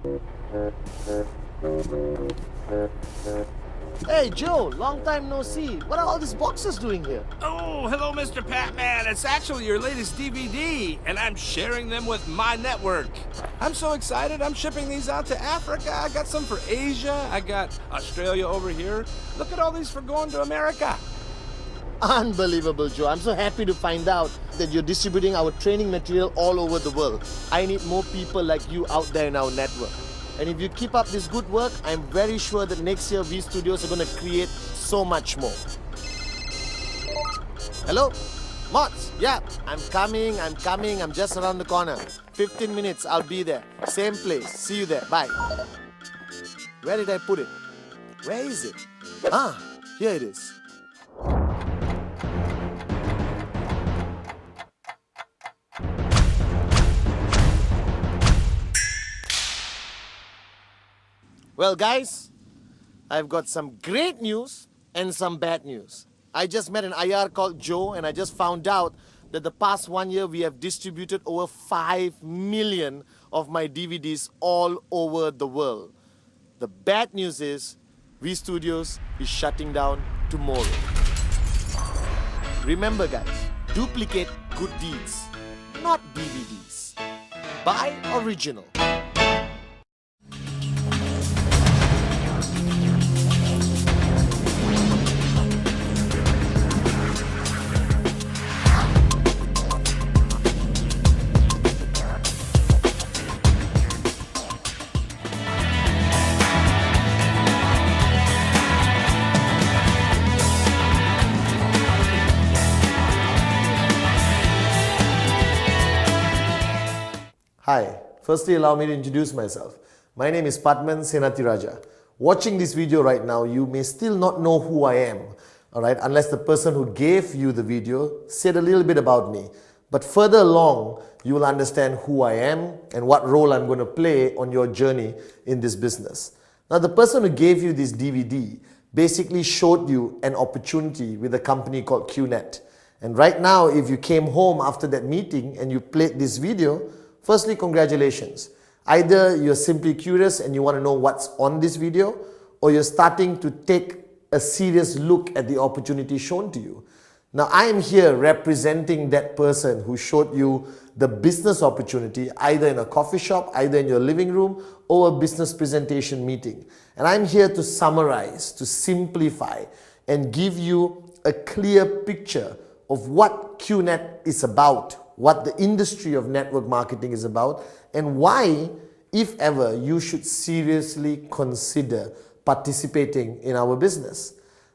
Hey Joe, long time no see. What are all these boxes doing here? Oh, hello, Mr. Patman. It's actually your latest DVD, and I'm sharing them with my network. I'm so excited. I'm shipping these out to Africa. I got some for Asia. I got Australia over here. Look at all these for going to America. Unbelievable, Joe. I'm so happy to find out that you're distributing our training material all over the world. I need more people like you out there in our network. And if you keep up this good work, I'm very sure that next year V Studios are going to create so much more. Hello? Mods? Yeah, I'm coming. I'm just around the corner. 15 minutes, I'll be there. Same place. See you there. Bye. Where did I put it? Where is it? Ah, here it is. Well, guys, I've got some great news and some bad news. I just met an IR called Joe, and I just found out that the past 1 year we have distributed over 5 million of my DVDs all over the world. The bad news is V Studios is shutting down tomorrow. Remember, guys, duplicate good deeds, not DVDs. Buy original. Hi, firstly allow me to introduce myself. My name is Padman Senatiraja. Watching this video right now, you may still not know who I am, alright, unless the person who gave you the video said a little bit about me. But further along, you will understand who I am and what role I'm going to play on your journey in this business. Now, the person who gave you this DVD basically showed you an opportunity with a company called Qnet. And right now, if you came home after that meeting and you played this video, firstly, congratulations. Either you're simply curious and you want to know what's on this video, or you're starting to take a serious look at the opportunity shown to you. Now, I am here representing that person who showed you the business opportunity, either in a coffee shop, either in your living room, or a business presentation meeting. And I'm here to summarize, to simplify, and give you a clear picture of what Qnet is about, what the industry of network marketing is about, and why, if ever, you should seriously consider participating in our business.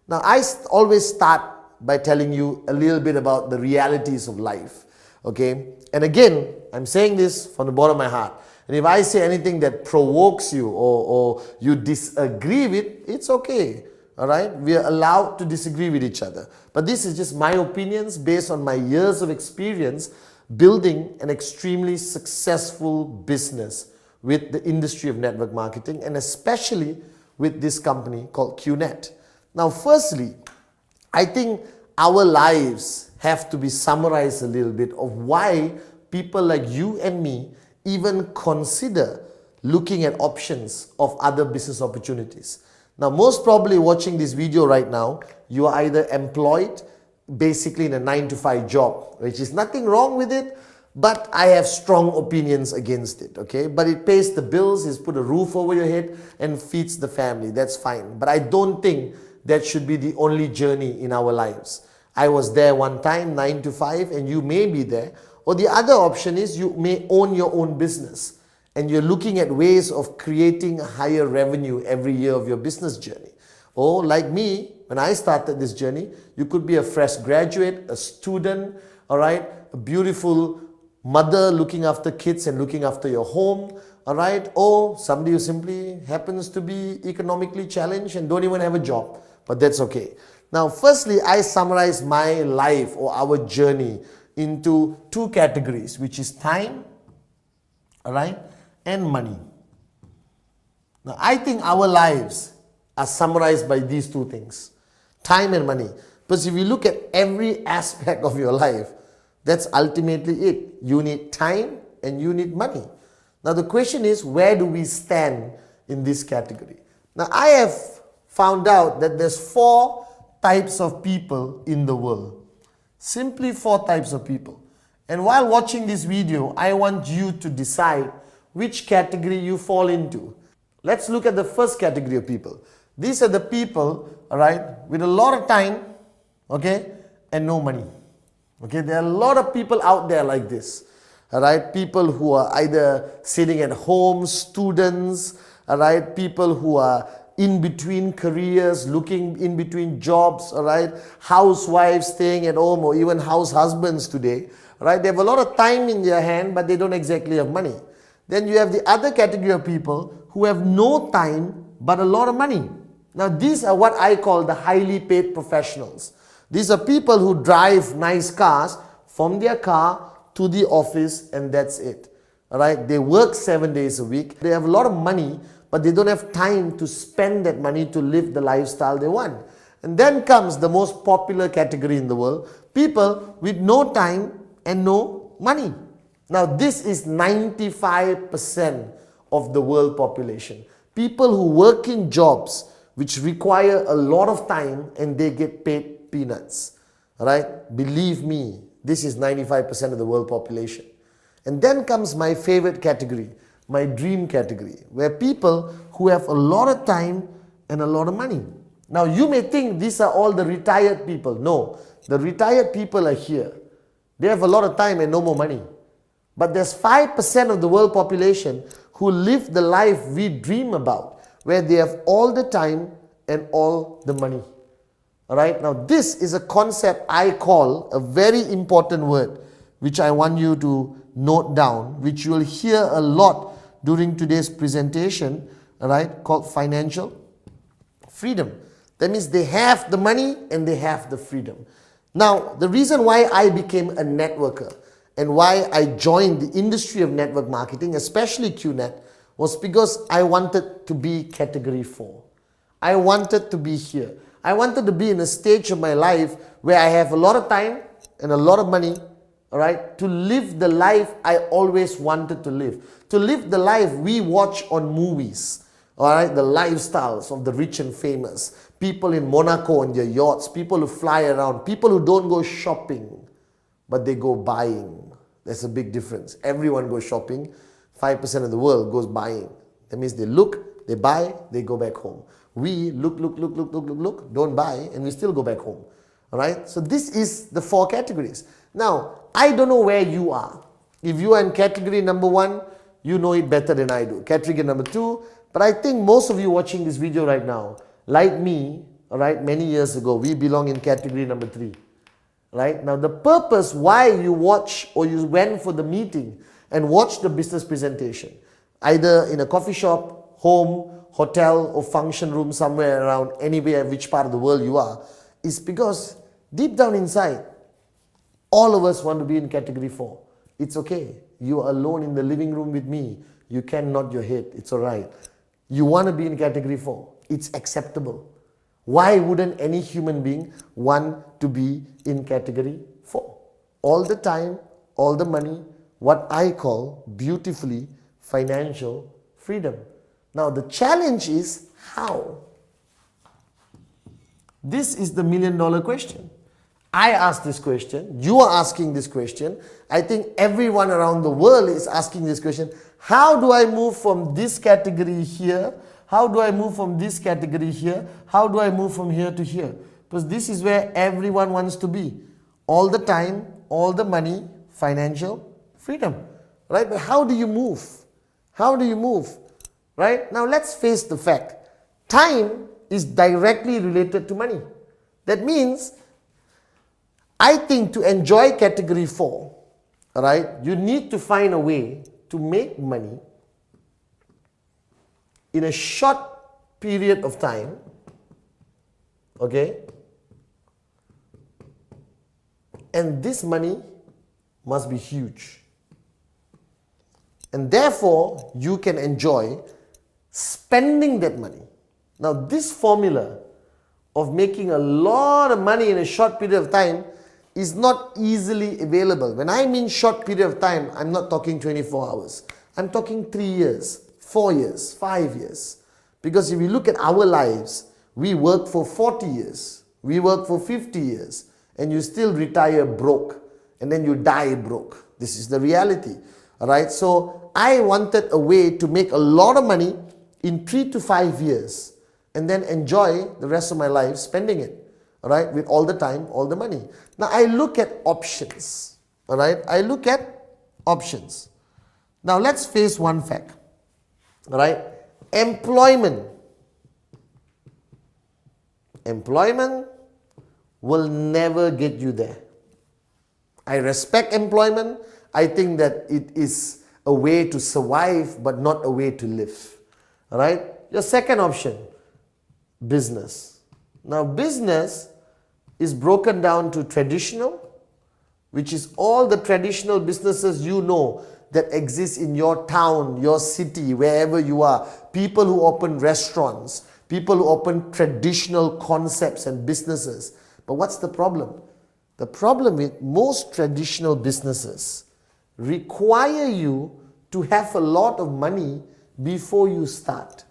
Now, I always start by telling you a little bit about the realities of life, okay? And again, I'm saying this from the bottom of my heart. And if I say anything that provokes you or you disagree with, it's okay. All right, we are allowed to disagree with each other. But this is just my opinions based on my years of experience building an extremely successful business with the industry of network marketing, and especially with this company called Qnet. Now, firstly, I think our lives have to be summarized a little bit of why people like you and me even consider looking at options of other business opportunities. Now, most probably watching this video right now, you are either employed basically in a 9-to-5 job, which is nothing wrong with it, but I have strong opinions against it, okay? But it pays the bills, it's put a roof over your head and feeds the family, that's fine. But I don't think that should be the only journey in our lives. I was there one time, 9-to-5, and you may be there. Or the other option is you may own your own business, and you're looking at ways of creating a higher revenue every year of your business journey. Or like me, when I started this journey, you could be a fresh graduate, a student, all right, a beautiful mother looking after kids and looking after your home, all right, or somebody who simply happens to be economically challenged and don't even have a job, but that's okay. Now, firstly, I summarize my life or our journey into 2 categories, which is time, all right, and money. Now, I think our lives are summarized by these 2 things, time and money. Because if you look at every aspect of your life, that's ultimately it. You need time and you need money. Now the question is, where do we stand in this category? Now I have found out that there's 4 types of people in the world. Simply 4 types of people. And while watching this video, I want you to decide which category you fall into. Let's look at the first category of people. These are the people, alright, with a lot of time, okay, and no money. Okay, there are a lot of people out there like this. Alright, people who are either sitting at home, students, alright, people who are in between careers, looking in between jobs, alright, housewives staying at home, or even house husbands today, right? They have a lot of time in their hand, but they don't exactly have money. Then you have the other category of people who have no time, but a lot of money. Now these are what I call the highly paid professionals. These are people who drive nice cars from their car to the office, and that's it. Alright, they work 7 days a week. They have a lot of money, but they don't have time to spend that money to live the lifestyle they want. And then comes the most popular category in the world, people with no time and no money. Now this is 95% of the world population. People who work in jobs which require a lot of time and they get paid peanuts. Alright, believe me, this is 95% of the world population. And then comes my favorite category, my dream category, where people who have a lot of time and a lot of money. Now you may think these are all the retired people. No, the retired people are here. They have a lot of time and no more money. But there's 5% of the world population who live the life we dream about, where they have all the time and all the money. Alright, now this is a concept I call a very important word, which I want you to note down, which you will hear a lot during today's presentation, alright, called financial freedom. That means they have the money and they have the freedom. Now, the reason why I became a networker and why I joined the industry of network marketing, especially Qnet, was because I wanted to be category 4. I wanted to be here. I wanted to be in a stage of my life where I have a lot of time and a lot of money, alright, to live the life I always wanted to live. To live the life we watch on movies, alright, the lifestyles of the rich and famous. People in Monaco on their yachts, people who fly around, people who don't go shopping, but they go buying. There's a big difference. Everyone goes shopping. 5% of the world goes buying. That means they look, they buy, they go back home. We look, don't buy, and we still go back home. Alright? So this is the 4 categories. Now, I don't know where you are. If you are in category number 1, you know it better than I do. Category number 2, but I think most of you watching this video right now, like me, alright, many years ago, we belong in category number 3. Right? Now the purpose why you watch or you went for the meeting and watched the business presentation, either in a coffee shop, home, hotel or function room somewhere around anywhere, which part of the world you are, is because deep down inside, all of us want to be in category 4. It's okay. You are alone in the living room with me. You can nod your head. It's alright. You want to be in category 4. It's acceptable. Why wouldn't any human being want to be in category 4? All the time, all the money, what I call beautifully financial freedom. Now the challenge is how? This is the $1 million question. I asked this question, you are asking this question, I think everyone around the world is asking this question. How do I move from this category here? How do I move from this category here? How do I move from here to here? Because this is where everyone wants to be. All the time, all the money, financial freedom. Right? But how do you move? How do you move? Right? Now let's face the fact. Time is directly related to money. That means, I think to enjoy category 4, right, you need to find a way to make money in a short period of time, okay, and this money must be huge. And therefore, you can enjoy spending that money. Now, this formula of making a lot of money in a short period of time is not easily available. When I mean short period of time, I'm not talking 24 hours. I'm talking 3 years, 4 years, 5 years. Because if you look at our lives, we work for 40 years, we work for 50 years, and you still retire broke, and then you die broke. This is the reality. Alright, so I wanted a way to make a lot of money in 3 to 5 years, and then enjoy the rest of my life spending it. Alright, with all the time, all the money. Now I look at options. Alright, I look at options. Now let's face one fact. Alright, employment will never get you there. I respect employment. I think that it is a way to survive, but not a way to live. Alright, your second option, business. Now business is broken down to traditional, which is all the traditional businesses you know that exist in your town, your city, wherever you are. People who open restaurants, people who open traditional concepts and businesses. But what's the problem? The problem with most traditional businesses require you to have a lot of money before you start.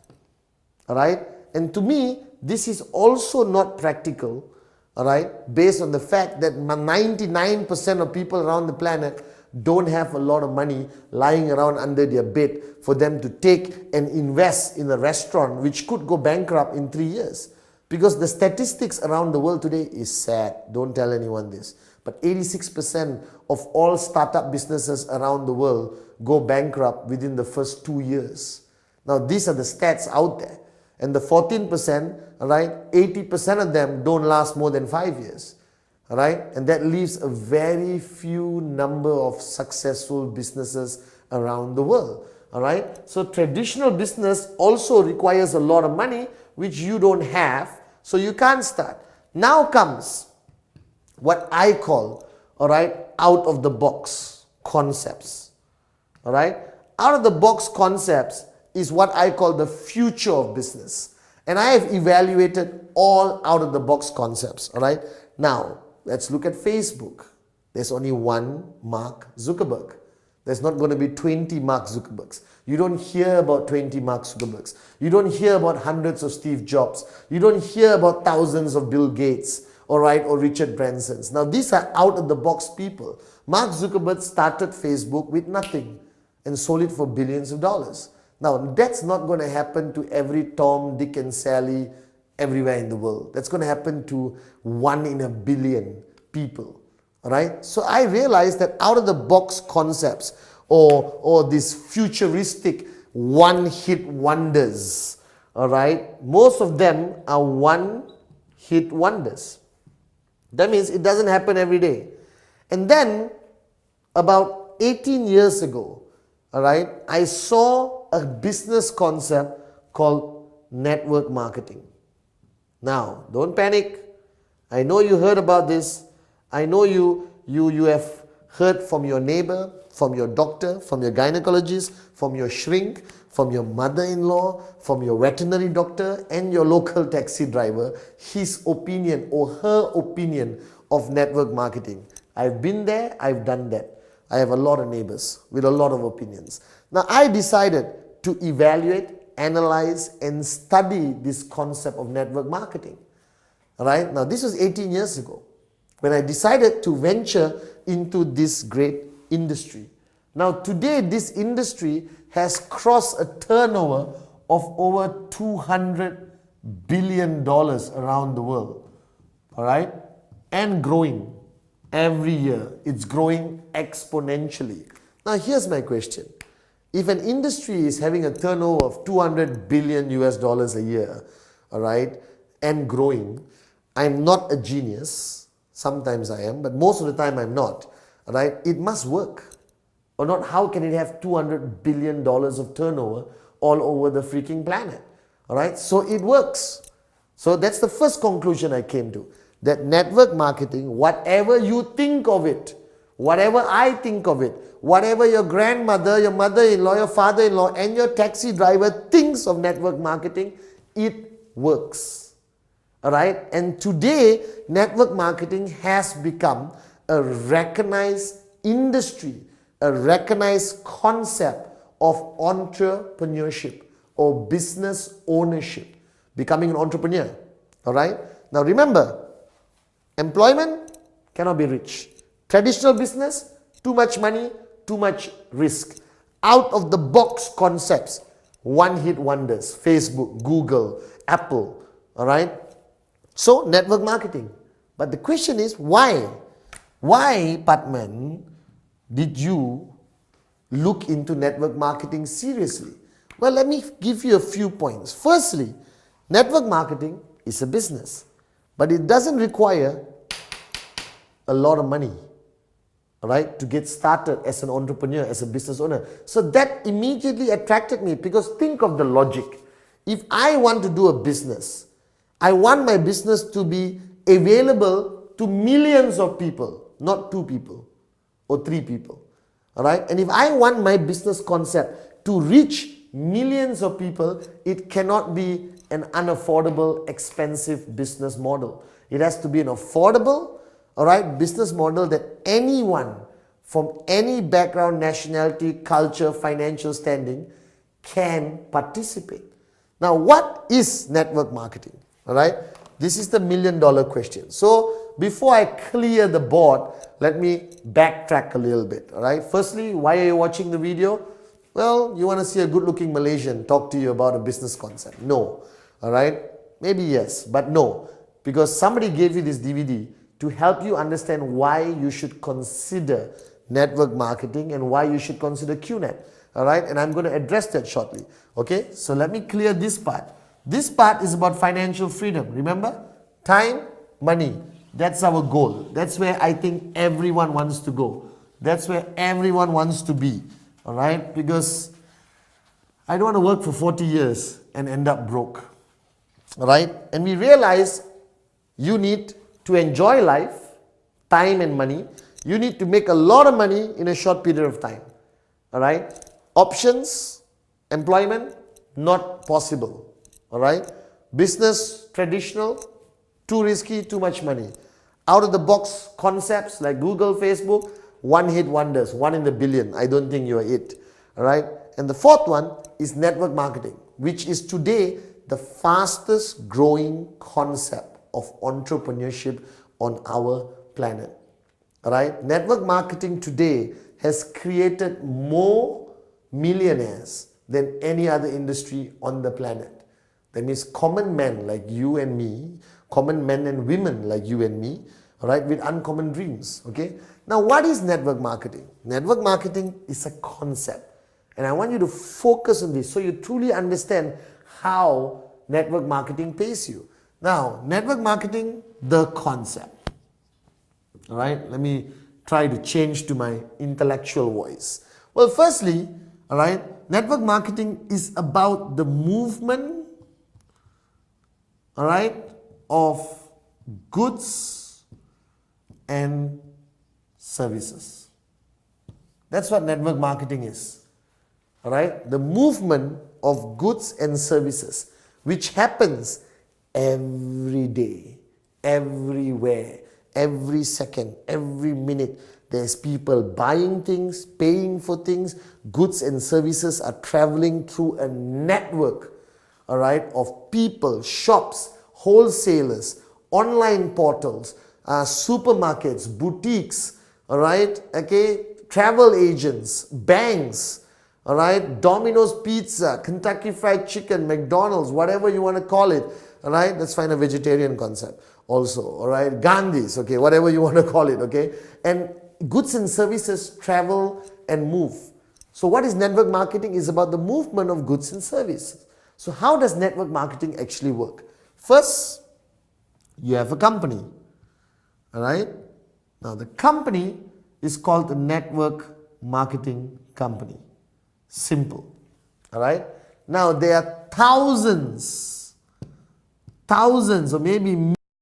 Alright? And to me, this is also not practical, alright, based on the fact that 99% of people around the planet don't have a lot of money lying around under their bed for them to take and invest in a restaurant which could go bankrupt in 3 years. Because the statistics around the world today is sad. Don't tell anyone this. But 86% of all startup businesses around the world go bankrupt within the first 2 years. Now these are the stats out there. And the 14%, right, 80% of them don't last more than 5 years. Right? And that leaves a very few number of successful businesses around the world. Alright? So traditional business also requires a lot of money, which you don't have, so you can't start. Now comes what I call, alright, out of the box concepts. Alright? Out of the box concepts is what I call the future of business. And I have evaluated all out of the box concepts. Alright? Now, let's look at Facebook. There's only one Mark Zuckerberg. There's not going to be 20 Mark Zuckerbergs. You don't hear about 20 Mark Zuckerbergs. You don't hear about hundreds of Steve Jobs. You don't hear about thousands of Bill Gates, alright, or Richard Bransons. Now these are out of the box people. Mark Zuckerberg started Facebook with nothing and sold it for billions of dollars. Now that's not going to happen to every Tom, Dick and Sally everywhere in the world. That's going to happen to 1 in a billion people. Alright? So I realized that out of the box concepts or these futuristic one-hit wonders, alright, most of them are one-hit wonders. That means it doesn't happen every day. And then about 18 years ago, alright, I saw a business concept called network marketing. Now, don't panic. I know you heard about this. I know you have heard from your neighbor, from your doctor, from your gynecologist, from your shrink, from your mother-in-law, from your veterinary doctor and your local taxi driver, his opinion or her opinion of network marketing. I've been there, I've done that. I have a lot of neighbors with a lot of opinions. Now, I decided to evaluate, analyze and study this concept of network marketing. Alright, now this was 18 years ago when I decided to venture into this great industry. Now today this industry has crossed a turnover of over $200 billion around the world. Alright, and growing every year. It's growing exponentially. Now here's my question. If an industry is having a turnover of $200 billion a year, alright, and growing, I'm not a genius. Sometimes I am, but most of the time I'm not. Alright, it must work. Or not, how can it have $200 billion of turnover all over the freaking planet? Alright, so it works. So that's the first conclusion I came to. That network marketing, whatever you think of it, whatever I think of it, whatever your grandmother, your mother-in-law, your father-in-law and your taxi driver thinks of network marketing, it works. Alright? And today, network marketing has become a recognized industry, a recognized concept of entrepreneurship or business ownership, becoming an entrepreneur. All right? Now remember, employment cannot be rich. Traditional business, too much money, too much risk. Out of the box concepts, one hit wonders, Facebook, Google, Apple, all right? So network marketing. But the question is why? Why, Patman, did you look into network marketing seriously? Well, let me give you a few points. Firstly, network marketing is a business, but it doesn't require a lot of money, right, to get started as an entrepreneur, as a business owner. So that immediately attracted me, because think of the logic. If I want to do a business, I want my business to be available to millions of people, not 2 people or 3 people. All right? And if I want my business concept to reach millions of people, it cannot be an unaffordable, expensive business model. It has to be an affordable, all right, business model that anyone from any background, nationality, culture, financial standing can participate. Now, what is network marketing? All right, this is the million-dollar question. So before I clear the board, let me backtrack a little bit. All right, firstly, why are you watching the video? Well, you want to see a good-looking Malaysian talk to you about a business concept. No. All right, maybe yes, but no, because somebody gave you this DVD to help you understand why you should consider network marketing and why you should consider Qnet. All right, and I'm going to address that shortly. Okay, so let me clear this part. This part is about financial freedom. Remember, time, money. That's our goal. That's where I think everyone wants to go. That's where everyone wants to be. All right, because I don't want to work for 40 years and end up broke. All right, and we realize you need to enjoy life, time and money. You need to make a lot of money in a short period of time. All right, options, employment, not possible. All right, business, traditional, too risky, too much money. Out of the box concepts like Google, Facebook, one hit wonders, 1 in a billion. I don't think you are it. All right, and the fourth one is network marketing, which is today the fastest growing concept of entrepreneurship on our planet. All right, network marketing today has created more millionaires than any other industry on the planet. That means common men like you and me, common men and women like you and me, all right, with uncommon dreams. Okay, now what is network marketing? Network marketing is a concept, and I want you to focus on this so you truly understand how network marketing pays you. Now, network marketing, the concept. All right, let me try to change to my intellectual voice. Well, firstly, all right, network marketing is about the movement, all right, of goods and services. That's what network marketing is. All right, the movement of goods and services, which happens every day, everywhere, every second, every minute. There's people buying things, paying for things. Goods and services are traveling through a network, all right, of people, shops, wholesalers, online portals, supermarkets, boutiques, all right, okay, travel agents, banks, all right, Domino's Pizza, Kentucky Fried Chicken, McDonald's, whatever you want to call it. All right, let's find a vegetarian concept also. All right, Gandhi's, okay, whatever you want to call it, okay. And goods and services travel and move. So what is network marketing? Is about the movement of goods and services. So how does network marketing actually work? First, you have a company. All right. Now the company is called a network marketing company. Simple. All right. Now there are thousands or maybe